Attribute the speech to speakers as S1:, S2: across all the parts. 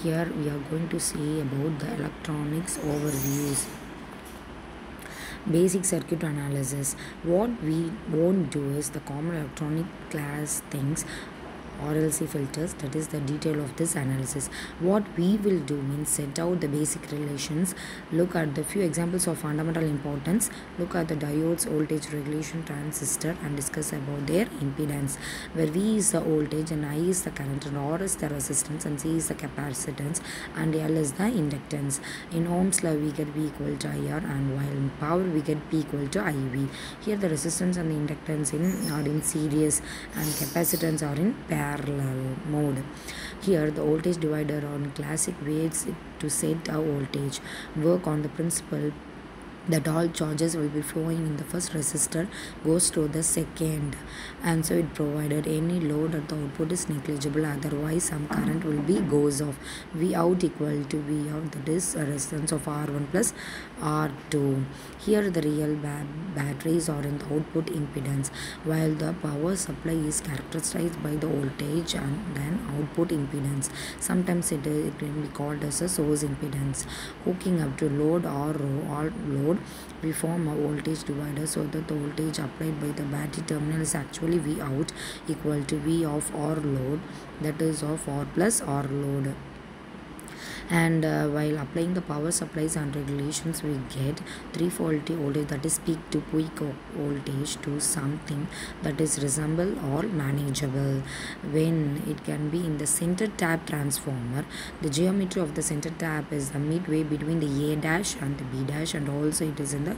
S1: Here we are going to see about the electronics overviews. Basic circuit analysis. What we won't do is the common electronic class things, RLC filters, that is the detail of this analysis. What we will do means set out the basic relations, look at the few examples of fundamental importance, look at the diodes, voltage regulation transistor, and discuss about their impedance, where V is the voltage and I is the current and R is the resistance and C is the capacitance and L is the inductance. In Ohm's law we get V equal to IR, and while in power we get P equal to IV. Here the resistance and the inductance are in series and capacitance are in parallel mode. Here the voltage divider on classic ways to set a voltage. Work on the principle that all charges will be flowing in the first resistor goes to the second, and so it provided any load at the output is negligible, otherwise some current will be goes off. V out equal to V out, that is a resistance of R1 plus R2. Here the real batteries are in the output impedance, while the power supply is characterized by the voltage and then output impedance. Sometimes it can be called as a source impedance. Hooking up to load or load, we form a voltage divider so that the voltage applied by the battery terminal is actually V out equal to V of R load, that is of R plus R load. And while applying the power supplies and regulations, we get 340 voltage, that is peak to peak voltage, to something that is reasonable or manageable when it can be in the center tap transformer. The geometry of the center tap is the midway between the A dash and the B dash, and also it is in the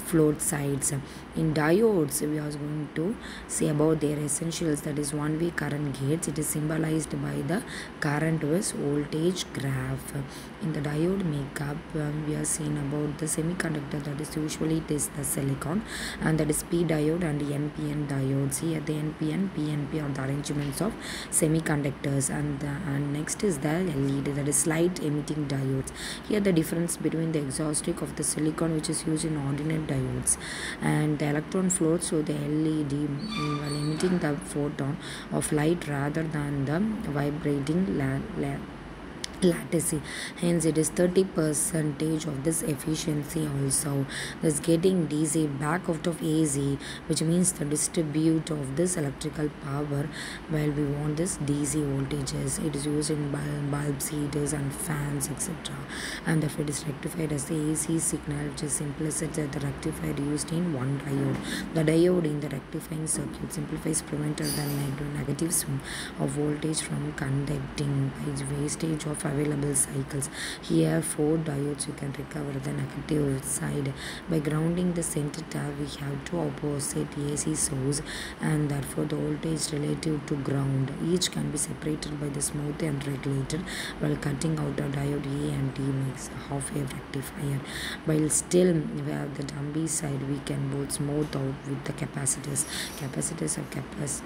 S1: float sides. In diodes we are going to see about their essentials, that is one way current gates. It is symbolized by the current with voltage graph. In the diode makeup we are seeing about the semiconductor, that is usually it is the silicon, and that is P diode and NPN diodes. Here the NPN, PNP are the arrangements of semiconductors, and next is the LED, that is light emitting diodes. Here the difference between the exhaustic of the silicon, which is used in ordinate diodes, and the electron flows through the LED while emitting the photon of light rather than the vibrating lattice. Hence it is 30% of this efficiency also. Thus getting DC back out of AC, which means the distribute of this electrical power while we want this DC voltages. It is used in bulbs, heaters and fans, etc. And if it is rectified as the AC signal, which is implicit that the rectifier used in one diode. The diode in the rectifying circuit simplifies, prevent the negative swing of voltage from conducting by wastage of available cycles. Here 4 diodes you can recover the negative side. By grounding the center tap we have two opposite AC source, and therefore the voltage relative to ground each can be separated by the smooth and regulated, while cutting out a diode A and D makes a half-wave rectifier. While still we have the dummy side, we can both smooth out with the capacitors. Capacitors are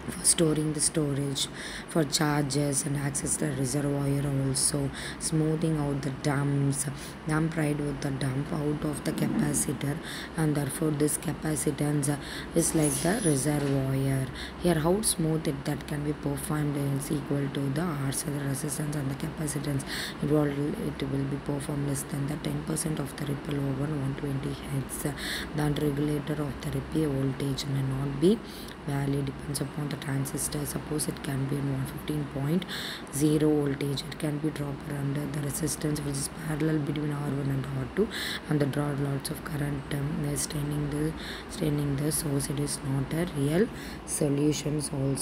S1: for storing the storage, for charges, and access the reservoir also. Smoothing out the dump right with the dump out of the capacitor, and therefore this capacitance is like the reservoir. Here how smooth that can be performed is equal to the R, so the resistance and the capacitance. It will be performed less than the 10% of the ripple over 120 Hz. The regulator of the ripple voltage may not be valid, depends upon the transistor. Suppose it can be in 115.0 voltage, it can be dropped under the resistance which is parallel between R1 and R2, and the draw lots of current straining the source. It is not a real solutions also.